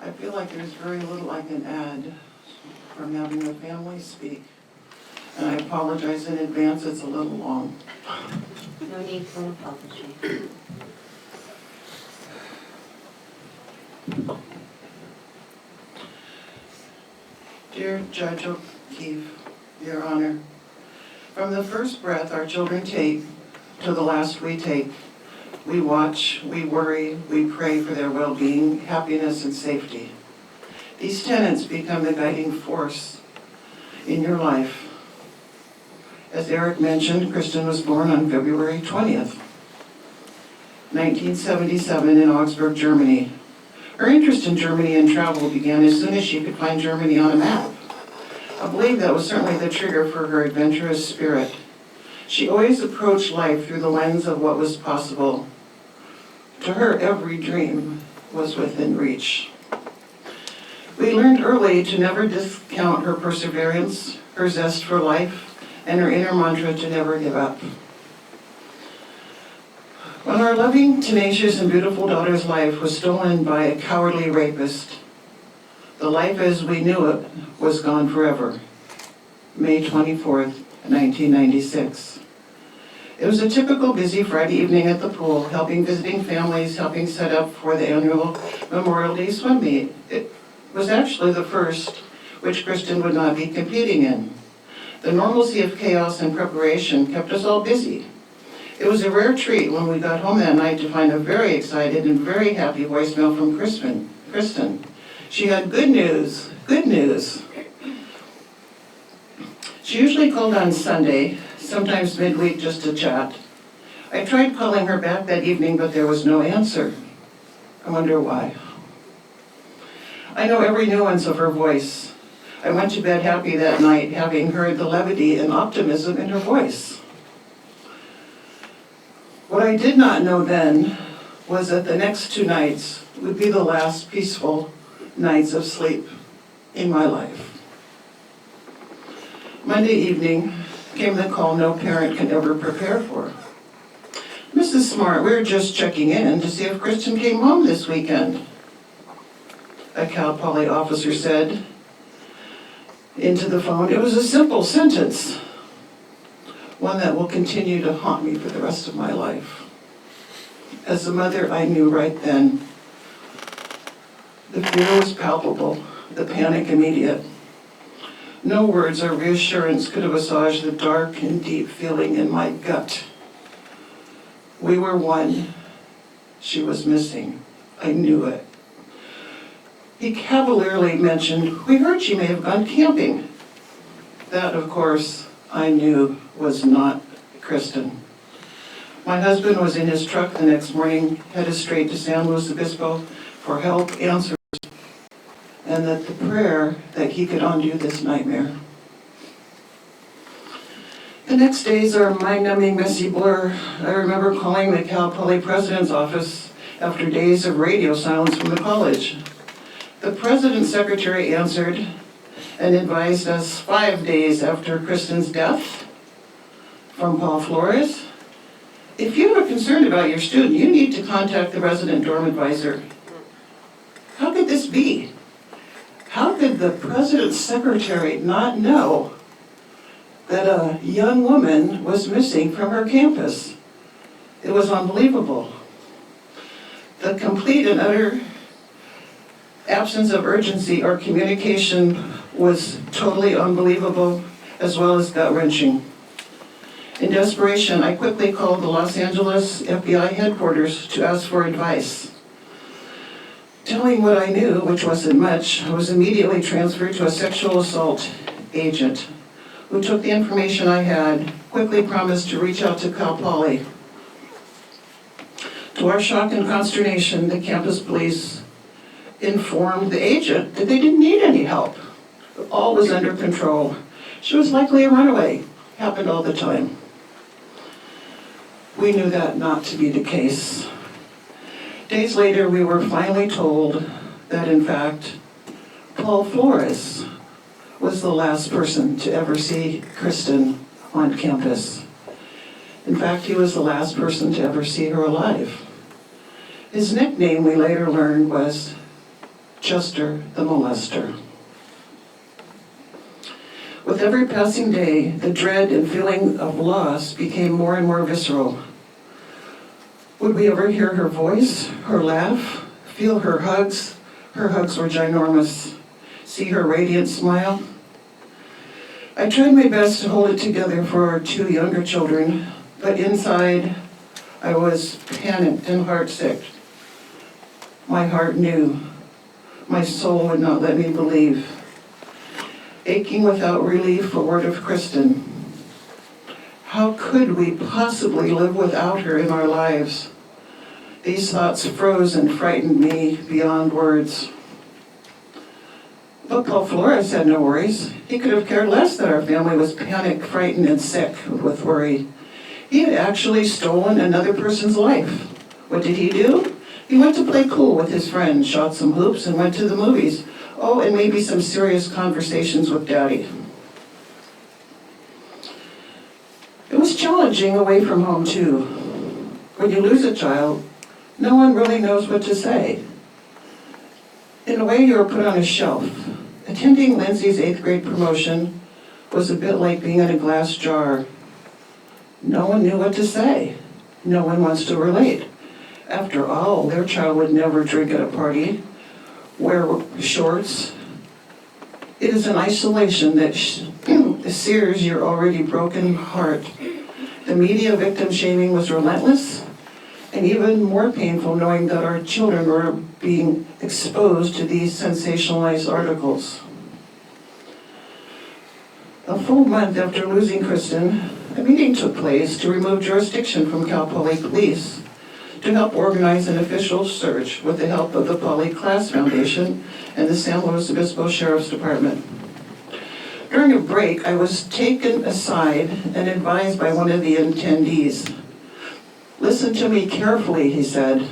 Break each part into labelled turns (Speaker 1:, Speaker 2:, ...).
Speaker 1: I feel like there's very little I can add from having the family speak. And I apologize in advance, it's a little long.
Speaker 2: No need for an apology.
Speaker 1: Dear Judge O'Keefe, Your Honor, from the first breath our children take to the last we take, we watch, we worry, we pray for their well-being, happiness, and safety. These tenets become the guiding force in your life. As Eric mentioned, Kristin was born on February 20th, 1977 in Augsburg, Germany. Her interest in Germany and travel began as soon as she could find Germany on a map. I believe that was certainly the trigger for her adventurous spirit. She always approached life through the lens of what was possible. To her, every dream was within reach. We learned early to never discount her perseverance, her zest for life, and her inner mantra to never give up. When our loving, tenacious, and beautiful daughter's life was stolen by a cowardly rapist, the life as we knew it was gone forever. May 24th, 1996. It was a typical busy Friday evening at the pool, helping visiting families, helping set up for the annual Memorial Day swim meet. It was actually the first which Kristin would not be competing in. The normalcy of chaos and preparation kept us all busy. It was a rare treat when we got home that night to find a very excited and very happy voicemail from Kristin. She had good news, good news. She usually called on Sunday, sometimes midweek just to chat. I tried calling her back that evening, but there was no answer. I wonder why. I know every nuance of her voice. I went to bed happy that night, having heard the levity and optimism in her voice. What I did not know then was that the next 2 nights would be the last peaceful nights of sleep in my life. Monday evening came the call no parent can ever prepare for. Mrs. Smart, we were just checking in to see if Kristin came home this weekend. A Cal Poly officer said into the phone. It was a simple sentence, one that will continue to haunt me for the rest of my life. As a mother, I knew right then the fear was palpable, the panic immediate. No words or reassurance could have assuaged the dark and deep feeling in my gut. We were one. She was missing. I knew it. He cavalierly mentioned, we heard she may have gone camping. That, of course, I knew was not Kristin. My husband was in his truck the next morning, headed straight to San Luis Obispo for help, answers, and that the prayer that he could undo this nightmare. The next days are a mind-numbing, messy blur. I remember calling the Cal Poly president's office after days of radio silence from the college. The president's secretary answered and advised us 5 days after Kristin's death from Paul Flores, if you are concerned about your student, you need to contact the resident dorm advisor. How could this be? How could the president's secretary not know that a young woman was missing from her campus? It was unbelievable. The complete and utter absence of urgency or communication was totally unbelievable, as well as gut-wrenching. In desperation, I quickly called the Los Angeles FBI headquarters to ask for advice. Telling what I knew, which wasn't much, I was immediately transferred to a sexual assault agent who took the information I had, quickly promised to reach out to Cal Poly. To our shock and consternation, the campus police informed the agent that they didn't need any help. All was under control. She was likely a runaway. Happened all the time. We knew that not to be the case. Days later, we were finally told that, in fact, Paul Flores was the last person to ever see Kristin on campus. In fact, he was the last person to ever see her alive. His nickname, we later learned, was Chester the molester. With every passing day, the dread and feeling of loss became more and more visceral. Would we ever hear her voice, her laugh, feel her hugs? Her hugs were ginormous. See her radiant smile? I tried my best to hold it together for our two younger children, but inside I was panicked and heartsick. My heart knew. My soul would not let me believe. Aching without relief for word of Kristin. How could we possibly live without her in our lives? These thoughts froze and frightened me beyond words. But Paul Flores had no worries. He could have cared less that our family was panicked, frightened, and sick with worry. He had actually stolen another person's life. What did he do? He went to play cool with his friends, shot some hoops, and went to the movies. Oh, and maybe some serious conversations with Daddy. It was challenging away from home, too. When you lose a child, no one really knows what to say. In a way, you were put on a shelf. Attending Lindsay's 8th grade promotion was a bit like being in a glass jar. No one knew what to say. No one wants to relate. After all, their child would never drink at a party, wear shorts. It is an isolation that sears your already broken heart. The media victim shaming was relentless, and even more painful knowing that our children were being exposed to these sensationalized articles. A full month after losing Kristin, a meeting took place to remove jurisdiction from Cal Poly Police to help organize an official search with the help of the Poly Class Foundation and the San Luis Obispo Sheriff's Department. During a break, I was taken aside and advised by one of the attendees. "Listen to me carefully," he said.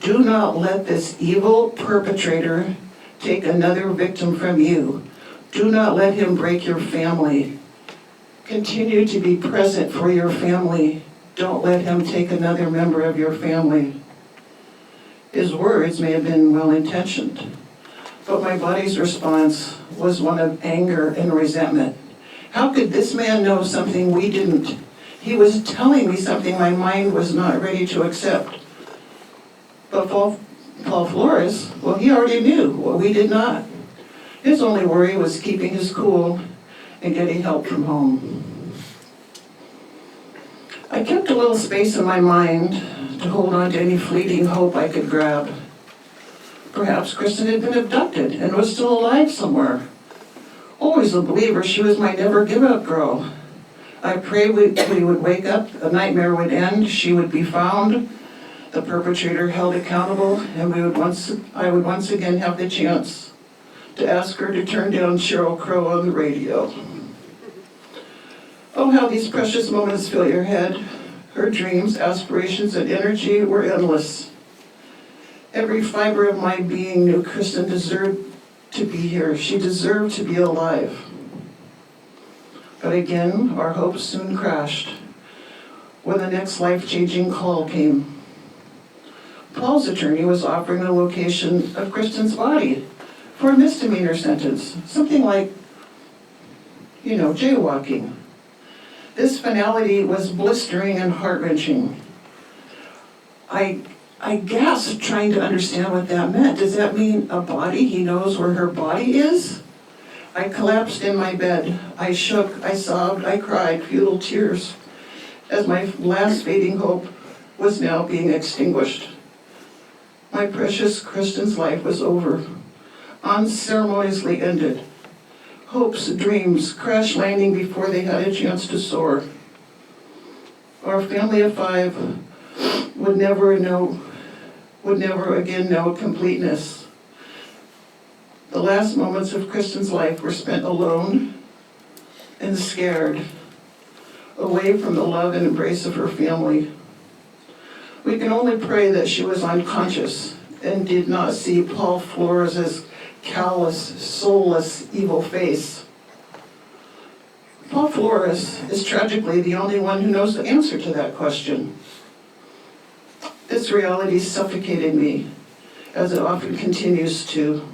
Speaker 1: "Do not let this evil perpetrator take another victim from you. Do not let him break your family. Continue to be present for your family. Don't let him take another member of your family." His words may have been well-intentioned, but my body's response was one of anger and resentment. How could this man know something we didn't? He was telling me something my mind was not ready to accept. But Paul Flores, well, he already knew what we did not. His only worry was keeping his cool and getting help from home. I kept a little space in my mind to hold on to any fleeting hope I could grab. Perhaps Kristin had been abducted and was still alive somewhere. Always a believer, she was my never-give-up girl. I prayed we would wake up, the nightmare would end, she would be found, the perpetrator held accountable, and I would once again have the chance to ask her to turn down Sheryl Crow on the radio. Oh, how these precious moments fill your head. Her dreams, aspirations, and energy were endless. Every fiber of my being knew Kristin deserved to be here. She deserved to be alive. But again, our hopes soon crashed when the next life-changing call came. Paul's attorney was offering the location of Kristin's body for a misdemeanor sentence, something like, jaywalking. This finality was blistering and heart-wrenching. I gasped, trying to understand what that meant. Does that mean a body? He knows where her body is? I collapsed in my bed. I shook, I sobbed, I cried, futile tears, as my last fading hope was now being extinguished. My precious Kristin's life was over, unceremoniously ended. Hopes, dreams, crash landing before they had a chance to soar. Our family of 5 would never again know completeness. The last moments of Kristin's life were spent alone and scared, away from the love and embrace of her family. We can only pray that she was unconscious and did not see Paul Flores' callous, soulless, evil face. Paul Flores is tragically the only one who knows the answer to that question. This reality suffocated me. as it often continues to.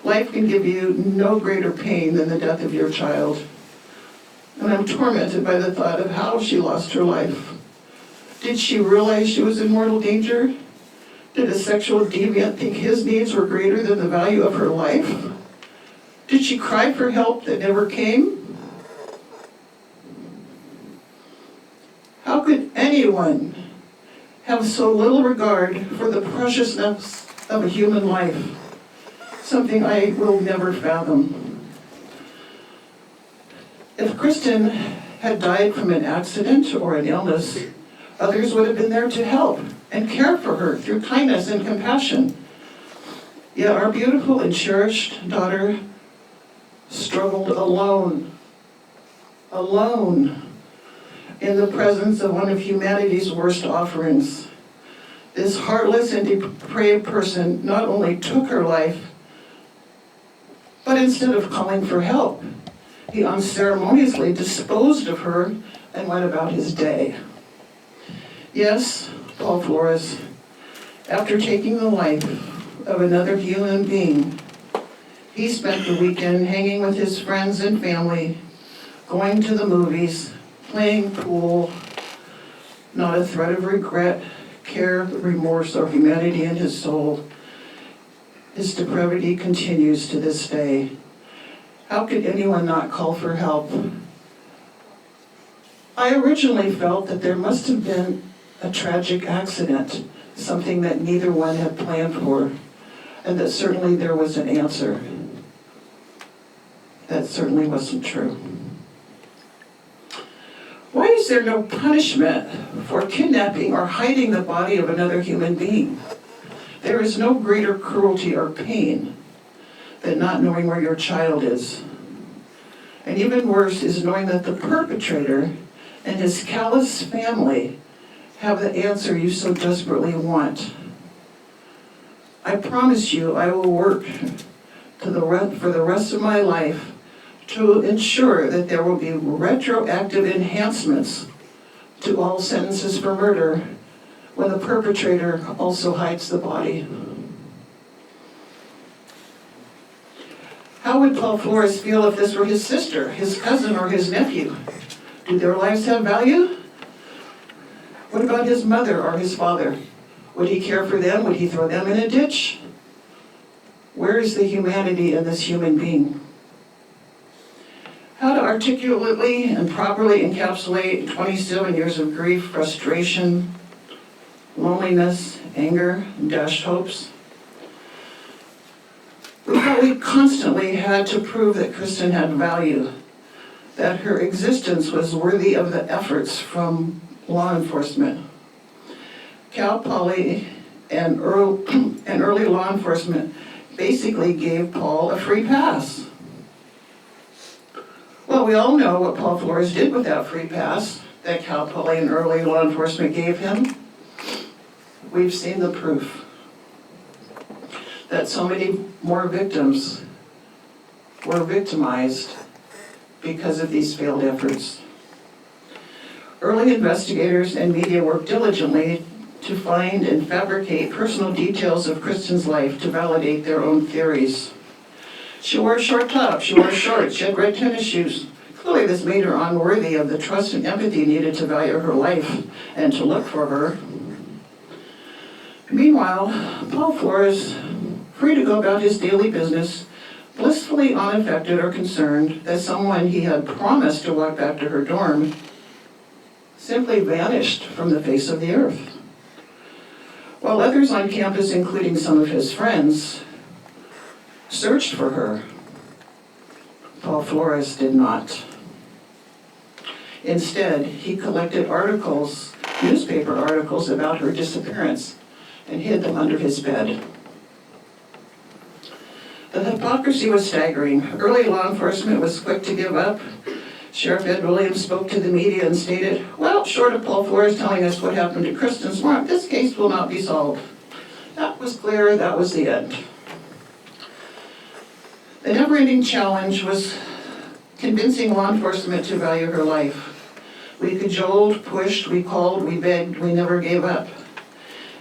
Speaker 1: Life can give you no greater pain than the death of your child. And I'm tormented by the thought of how she lost her life. Did she realize she was in mortal danger? Did a sexual deviant think his needs were greater than the value of her life? Did she cry for help that never came? How could anyone have so little regard for the preciousness of a human life? Something I will never fathom. If Kristin had died from an accident or an illness, others would have been there to help and care for her through kindness and compassion. Yet our beautiful and cherished daughter struggled alone in the presence of one of humanity's worst offerings. This heartless and depraved person not only took her life, but instead of calling for help, he unceremoniously disposed of her and went about his day. Yes, Paul Flores, after taking the life of another human being, he spent the weekend hanging with his friends and family, going to the movies, playing pool, not a thread of regret, care, remorse, or humanity in his soul. His depravity continues to this day. How could anyone not call for help? I originally felt that there must have been a tragic accident, something that neither one had planned for, and that certainly there was an answer. That certainly wasn't true. Why is there no punishment for kidnapping or hiding the body of another human being? There is no greater cruelty or pain than not knowing where your child is. And even worse is knowing that the perpetrator and his callous family have the answer you so desperately want. I promise you I will work for the rest of my life to ensure that there will be retroactive enhancements to all sentences for murder when the perpetrator also hides the body. How would Paul Flores feel if this were his sister, his cousin, or his nephew? Do their lives have value? What about his mother or his father? Would he care for them? Would he throw them in a ditch? Where is the humanity in this human being? How to articulately and properly encapsulate 27 years of grief, frustration, loneliness, anger, and dashed hopes? We thought we constantly had to prove that Kristin had value, that her existence was worthy of the efforts from law enforcement. Cal Poly and early law enforcement basically gave Paul a free pass. Well, we all know what Paul Flores did with that free pass that Cal Poly and early law enforcement gave him. We've seen the proof that so many more victims were victimized because of these failed efforts. Early investigators and media worked diligently to find and fabricate personal details of Kristin's life to validate their own theories. She wore a short top, she wore shorts, she had red tennis shoes. Clearly this made her unworthy of the trust and empathy needed to value her life and to look for her. Meanwhile, Paul Flores, free to go about his daily business, blissfully unaffected or concerned that someone he had promised to walk back to her dorm simply vanished from the face of the earth. While others on campus, including some of his friends, searched for her, Paul Flores did not. Instead, he collected articles, newspaper articles about her disappearance and hid them under his bed. The hypocrisy was staggering. Early law enforcement was quick to give up. Sheriff Ed Williams spoke to the media and stated, well, short of Paul Flores telling us what happened to Kristin Smart, this case will not be solved. That was clear, that was the end. The never-ending challenge was convincing law enforcement to value her life. We cajoled, pushed, we called, we begged, we never gave up.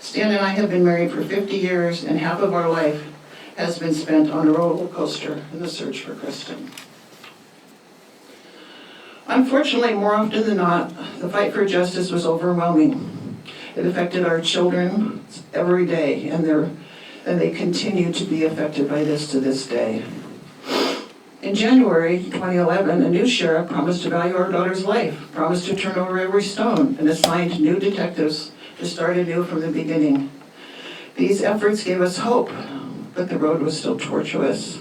Speaker 1: Stan and I have been married for 50 years, and half of our life has been spent on a roller coaster in the search for Kristin. Unfortunately, more often than not, the fight for justice was overwhelming. It affected our children every day, and they continue to be affected by this to this day. In January 2011, a new sheriff promised to value our daughter's life, promised to turn over every stone, and assigned new detectives to start anew from the beginning. These efforts gave us hope, but the road was still tortuous.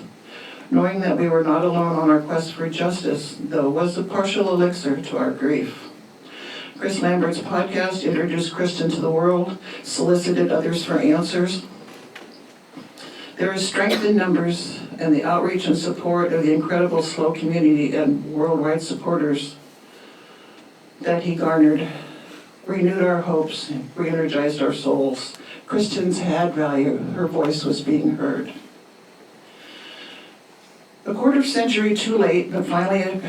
Speaker 1: Knowing that we were not alone on our quest for justice, though, was a partial elixir to our grief. Chris Lambert's podcast introduced Kristin to the world, solicited others for answers. There is strength in numbers, and the outreach and support of the incredible SLO community and worldwide supporters that he garnered renewed our hopes, re-energized our souls. Kristin's had value. Her voice was being heard. A quarter century too late, but finally a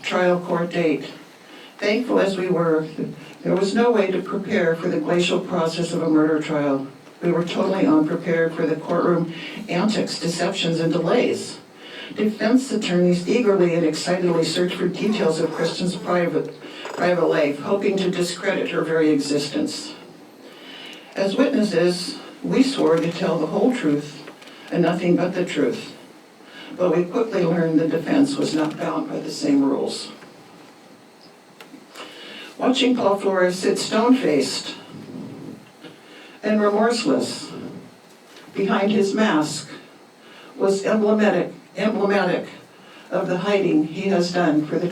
Speaker 1: trial court date. Thankful as we were, there was no way to prepare for the glacial process of a murder trial. We were totally unprepared for the courtroom antics, deceptions, and delays. Defense attorneys eagerly and excitedly searched for details of Kristin's private life, hoping to discredit her very existence. As witnesses, we swore to tell the whole truth and nothing but the truth. But we quickly learned the defense was not bound by the same rules. Watching Paul Flores sit stone-faced and remorseless behind his mask was emblematic of the hiding he has done for the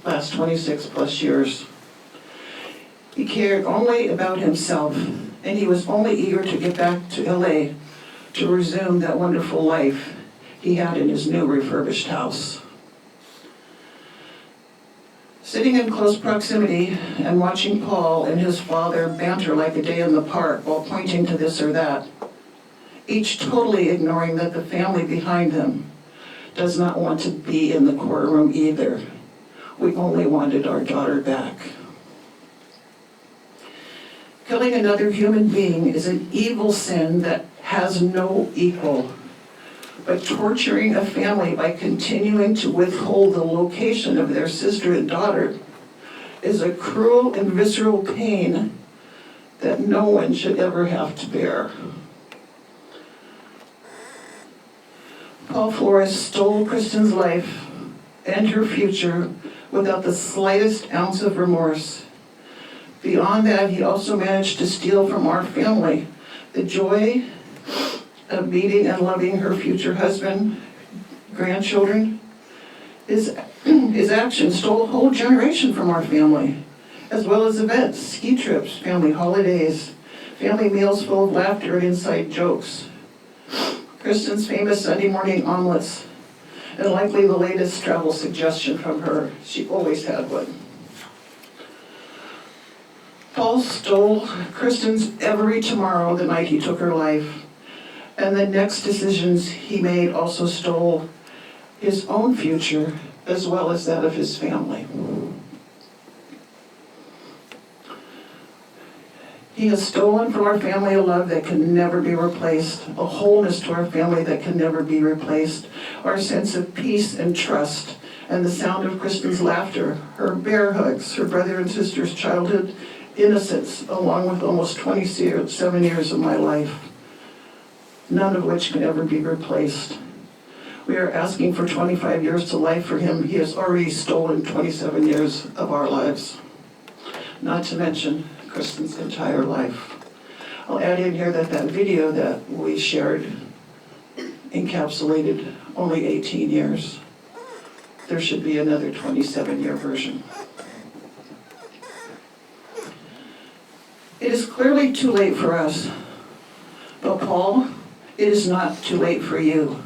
Speaker 1: last 26 plus years. He cared only about himself, and he was only eager to get back to LA to resume that wonderful life he had in his new refurbished house. Sitting in close proximity and watching Paul and his father banter like a day in the park while pointing to this or that, each totally ignoring that the family behind them does not want to be in the courtroom either. We only wanted our daughter back. Killing another human being is an evil sin that has no equal. But torturing a family by continuing to withhold the location of their sister and daughter is a cruel and visceral pain that no one should ever have to bear. Paul Flores stole Kristin's life and her future without the slightest ounce of remorse. Beyond that, he also managed to steal from our family the joy of meeting and loving her future husband, grandchildren. His actions stole a whole generation from our family, as well as events, ski trips, family holidays, family meals full of laughter and inside jokes, Kristin's famous Sunday morning omelets, and likely the latest travel suggestion from her. She always had one. Paul stole Kristin's every tomorrow the night he took her life. And the next decisions he made also stole his own future as well as that of his family. He has stolen from our family a love that can never be replaced, a wholeness to our family that can never be replaced, our sense of peace and trust, and the sound of Kristin's laughter, her bear hugs, her brother and sister's childhood innocence, along with almost 27 years of my life, none of which can ever be replaced. We are asking for 25 years to life for him. He has already stolen 27 years of our lives, not to mention Kristin's entire life. I'll add in here that video that we shared encapsulated only 18 years. There should be another 27-year version. It is clearly too late for us, but Paul, it is not too late for you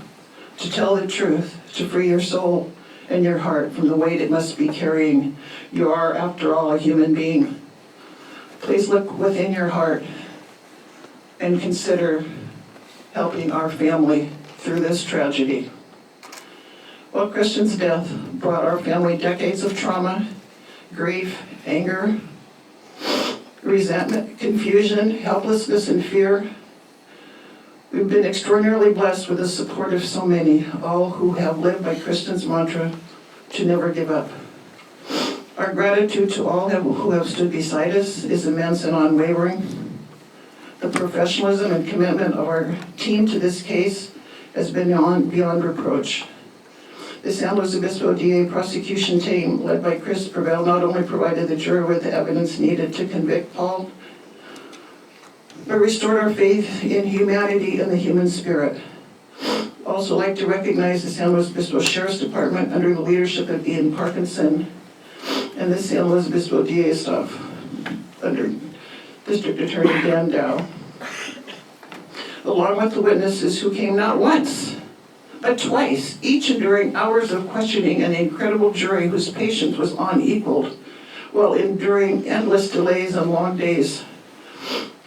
Speaker 1: to tell the truth, to free your soul and your heart from the weight it must be carrying. You are, after all, a human being. Please look within your heart and consider helping our family through this tragedy. While Kristin's death brought our family decades of trauma, grief, anger, resentment, confusion, helplessness, and fear. We've been extraordinarily blessed with the support of so many, all who have lived by Kristin's mantra to never give up. Our gratitude to all who have stood beside us is immense and unwavering. The professionalism and commitment of our team to this case has been beyond reproach. The San Luis Obispo DA prosecution team, led by Chris Prevail, not only provided the jury with the evidence needed to convict Paul, but restored our faith in humanity and the human spirit. Also like to recognize the San Luis Obispo Sheriff's Department under the leadership of Ian Parkinson and the San Luis Obispo DA staff under District Attorney Dan Dow, along with the witnesses who came not once, but twice, each enduring hours of questioning an incredible jury whose patience was unequaled, while enduring endless delays and long days.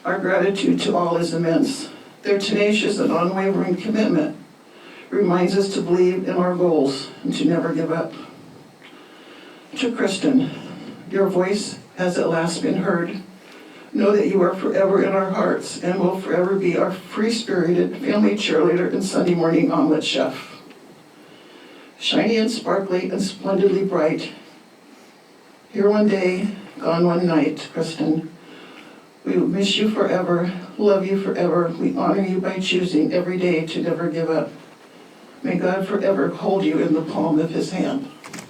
Speaker 1: Our gratitude to all is immense. Their tenacious and unwavering commitment reminds us to believe in our goals and to never give up. To Kristin, your voice has at last been heard. Know that you are forever in our hearts and will forever be our free-spirited family cheerleader and Sunday morning omelet chef. Shiny and sparkly and splendidly bright. Here one day, gone one night, Kristin. We will miss you forever, love you forever. We honor you by choosing every day to never give up. May God forever hold you in the palm of his hand.